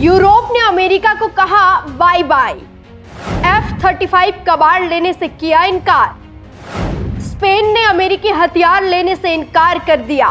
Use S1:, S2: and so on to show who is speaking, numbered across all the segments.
S1: Europe ने America को कहा बाय बाय। F-35 कबाड़ लेने से किया इनकार। स्पेन ने अमेरिकी हथियार लेने से इनकार कर दिया।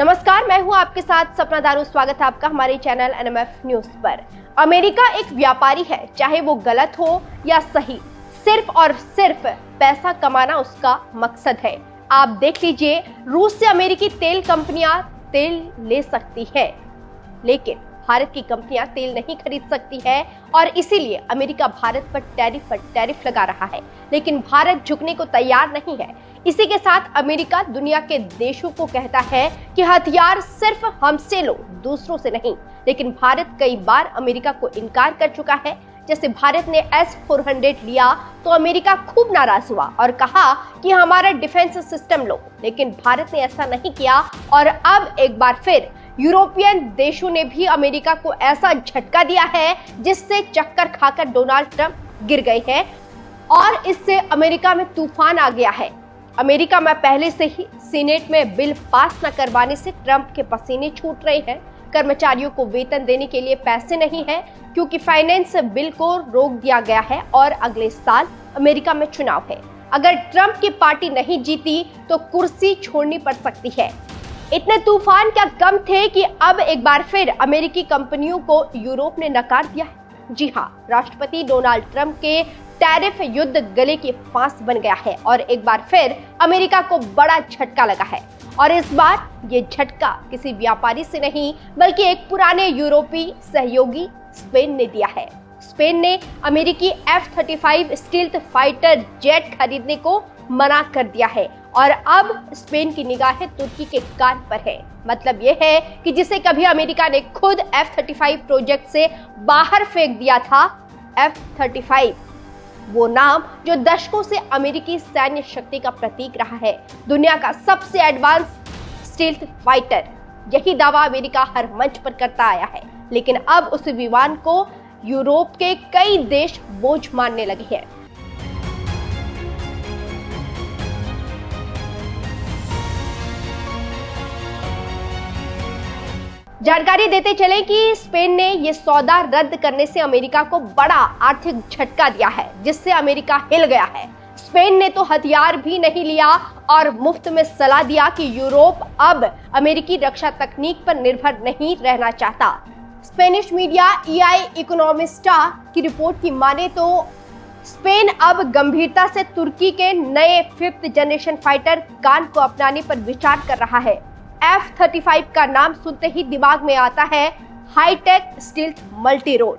S1: नमस्कार, मैं हूं आपके साथ सपना दारू। स्वागत है आपका हमारे चैनल NMF न्यूज पर। अमेरिका एक व्यापारी है, चाहे वो गलत हो या सही, सिर्फ और सिर्फ पैसा कमाना उसका मकसद है। आप देख लीजिए, रूस से अमेरिकी तेल कंपनियां तेल ले सकती हैं, लेकिन भारत की कंपनियां तेल नहीं खरीद सकती है और इसीलिए अमेरिका भारत पर टैरिफ लगा रहा है। लेकिन भारत झुकने को तैयार नहीं है। इसी के साथ अमेरिका दुनिया के देशों को कहता है कि हथियार सिर्फ हमसे लो, दूसरों से नहीं। लेकिन भारत कई बार अमेरिका को इनकार कर चुका है। जैसे भारत ने S-400 लिया तो अमेरिका खूब नाराज हुआ और कहा कि हमारा डिफेंस सिस्टम लो, लेकिन भारत ने ऐसा नहीं किया। और अब एक बार फिर यूरोपियन देशों ने भी अमेरिका को ऐसा झटका दिया है जिससे चक्कर खाकर डोनाल्ड ट्रंप गिर गए हैं और इससे अमेरिका में तूफान आ गया है। अमेरिका में पहले से ही सीनेट में बिल पास न करवाने से ट्रंप के पसीने छूट रहे हैं। कर्मचारियों को वेतन देने के लिए पैसे नहीं है क्योंकि फाइनेंस बिल को रोक दिया गया है और अगले साल अमेरिका में चुनाव है। अगर ट्रंप की पार्टी नहीं जीती तो कुर्सी छोड़नी पड़ सकती है। इतने तूफान क्या कम थे कि अब एक बार फिर अमेरिकी कंपनियों को यूरोप ने नकार दिया है। जी हाँ, राष्ट्रपति डोनाल्ड ट्रंप के टैरिफ युद्ध गले की फांस बन गया है और एक बार फिर अमेरिका को बड़ा झटका लगा है। और इस बार ये झटका किसी व्यापारी से नहीं बल्कि एक पुराने यूरोपीय सहयोगी स्पेन ने दिया है। स्पेन ने अमेरिकी F-35 स्टील्थ फाइटर जेट खरीदने को मना कर दिया है और अब स्पेन की निगाहें तुर्की के कान पर है। मतलब यह है कि जिसे कभी अमेरिका ने खुद F-35 प्रोजेक्ट से बाहर फेंक दिया था, F-35 वो नाम जो दशकों से अमेरिकी सैन्य शक्ति का प्रतीक रहा है, दुनिया का सबसे एडवांस स्टील्थ फाइटर। यही दावा अमेरिका हर मंच पर करता आया है, लेकिन अब उस विमान को यूरोप के कई देश बोझ मानने लगे हैं। जानकारी देते चले कि स्पेन ने ये सौदा रद्द करने से अमेरिका को बड़ा आर्थिक झटका दिया है, जिससे अमेरिका हिल गया है। स्पेन ने तो हथियार भी नहीं लिया और मुफ्त में सलाह दिया कि यूरोप अब अमेरिकी रक्षा तकनीक पर निर्भर नहीं रहना चाहता। स्पेनिश मीडिया EI इकोनॉमिस्टा की रिपोर्ट की माने तो स्पेन अब गंभीरता से तुर्की के नए 5th जनरेशन फाइटर कान को अपनाने पर विचार कर रहा है। F-35 का नाम सुनते ही दिमाग में आता है हाईटेक स्टील्थ मल्टी रोल।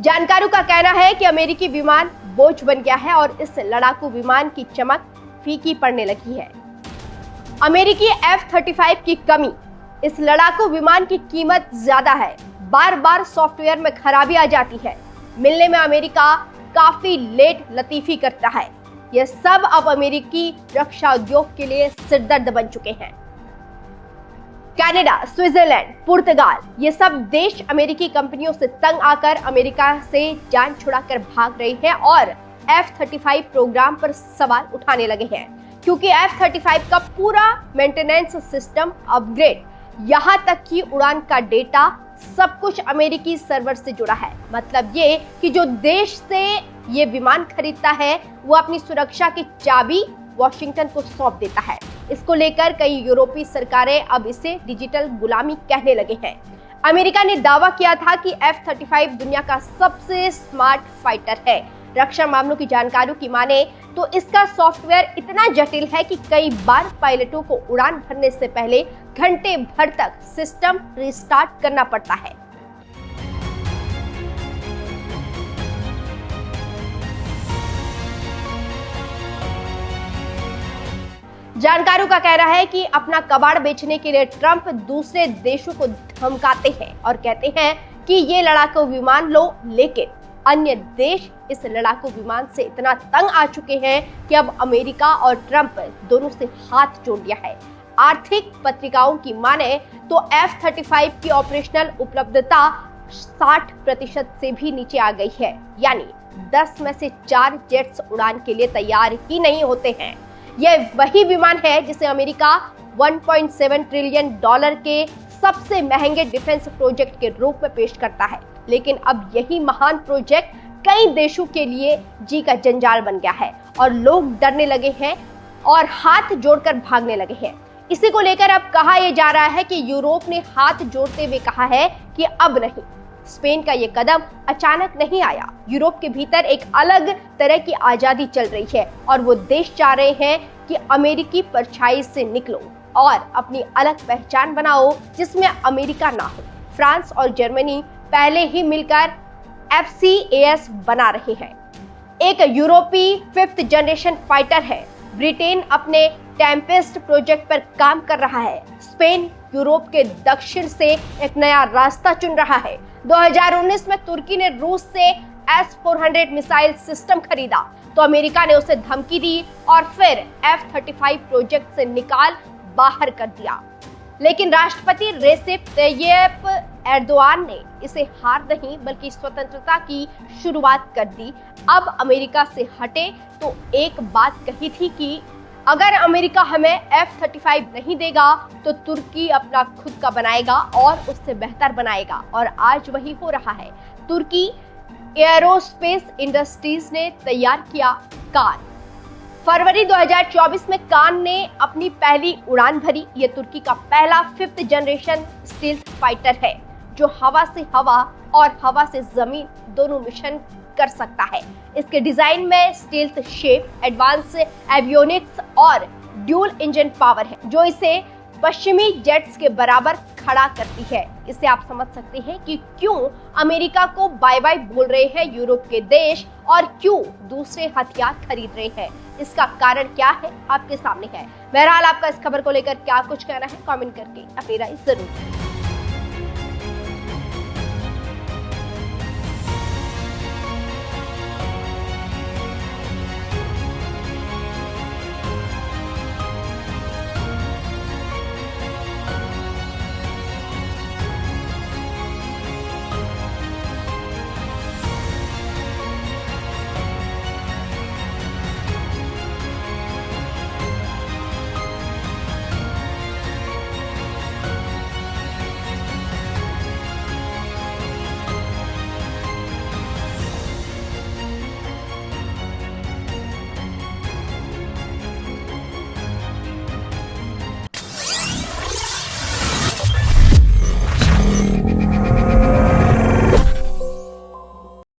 S1: जानकारों का कहना है कि अमेरिकी विमान बोझ बन गया है और इस लड़ाकू विमान की चमक फीकी पड़ने लगी है। अमेरिकी F-35 की कमी, इस लड़ाकू विमान की कीमत ज्यादा है, बार बार सॉफ्टवेयर में खराबी आ जाती है, मिलने में अमेरिका काफी लेट लतीफी करता है। यह सब अब अमेरिकी रक्षा उद्योग के लिए सिरदर्द बन चुके हैं। कनाडा, स्विट्जरलैंड, पुर्तगाल, ये सब देश अमेरिकी कंपनियों से तंग आकर अमेरिका से जान छुड़ाकर भाग रहे हैं और F-35 प्रोग्राम पर सवाल उठाने लगे हैं, क्योंकि F-35 का पूरा मेंटेनेंस सिस्टम अपग्रेड, यहाँ तक कि उड़ान का डेटा, सब कुछ अमेरिकी सर्वर से जुड़ा है। मतलब ये कि जो देश से ये विमान खरीदता है वो अपनी सुरक्षा की चाबी वॉशिंगटन को सौंप देता है। इसको लेकर कई यूरोपीय सरकारें अब इसे डिजिटल गुलामी कहने लगे हैं। अमेरिका ने दावा किया था कि F-35 दुनिया का सबसे स्मार्ट फाइटर है। रक्षा मामलों की जानकारियों की माने तो इसका सॉफ्टवेयर इतना जटिल है कि कई बार पायलटों को उड़ान भरने से पहले घंटे भर तक सिस्टम रिस्टार्ट करना पड़ता है। जानकारों का कहना है कि अपना कबाड़ बेचने के लिए ट्रंप दूसरे देशों को धमकाते हैं और कहते हैं कि ये लड़ाकू विमान लो, लेकिन अन्य देश इस लड़ाकू विमान से इतना तंग आ चुके हैं कि अब अमेरिका और ट्रंप दोनों से हाथ जोड़ दिया है। आर्थिक पत्रिकाओं की माने तो F-35 की ऑपरेशनल उपलब्धता 60% से भी नीचे आ गई है। यानी 10 में से 4 जेट्स उड़ान के लिए तैयार ही नहीं होते हैं। यह वही विमान है जिसे अमेरिका 1.7 ट्रिलियन डॉलर के सबसे महंगे डिफेंस प्रोजेक्ट के रूप में पेश करता है। लेकिन अब यही महान प्रोजेक्ट कई देशों के लिए जी का जंजाल बन गया है और लोग डरने लगे हैं और हाथ जोड़कर भागने लगे हैं। इसी को लेकर अब कहा यह जा रहा है कि यूरोप ने हाथ जोड़ते हुए कहा है कि अब नहीं। स्पेन का ये कदम अचानक नहीं आया। यूरोप के भीतर एक अलग तरह की आजादी चल रही है और वो देश चाह रहे हैं कि अमेरिकी परछाई से निकलो और अपनी अलग पहचान बनाओ जिसमें अमेरिका ना हो। फ्रांस और जर्मनी पहले ही मिलकर FCAS बना रहे हैं। एक यूरोपीय 5th जनरेशन फाइटर है। ब्रिटेन अपने टेम्पेस्ट प्रोजेक्ट पर काम कर रहा है। स्पेन यूरोप के दक्षिण से एक नया रास्ता चुन रहा है। 2019 में तुर्की ने रूस से S-400 मिसाइल सिस्टम खरीदा तो अमेरिका ने उसे धमकी दी और फिर F-35 प्रोजेक्ट से निकाल बाहर कर दिया। लेकिन राष्ट्रपति रेसिप तैयप एर्दोआन ने इसे हार नहीं बल्कि स्वतंत्रता की शुरुआत कर दी। अब अमेरिका से हटे तो एक बात कही थी कि अगर अमेरिका हमें F-35 नहीं देगा तो तुर्की अपना खुद का बनाएगा और उससे बेहतर बनाएगा, और आज वही हो रहा है। तुर्की एयरोस्पेस इंडस्ट्रीज ने तैयार किया कार। फरवरी 2024 में कान ने अपनी पहली उड़ान भरी। ये तुर्की का पहला 5th जनरेशन स्टील्थ फाइटर है जो हवा से हवा और हवा से जमीन दोनों मिशन कर सकता है। इसके डिजाइन में स्टील्थ शेप, एडवांस एवियोनिक्स और ड्यूल इंजन पावर है जो इसे पश्चिमी जेट्स के बराबर खड़ा करती है। इससे आप समझ सकते हैं कि क्यों अमेरिका को बाय बाय बोल रहे हैं यूरोप के देश और क्यों दूसरे हथियार खरीद रहे हैं। इसका कारण क्या है आपके सामने है। बहरहाल आपका इस खबर को लेकर क्या कुछ कहना है कमेंट करके अपनी राय जरूर दें।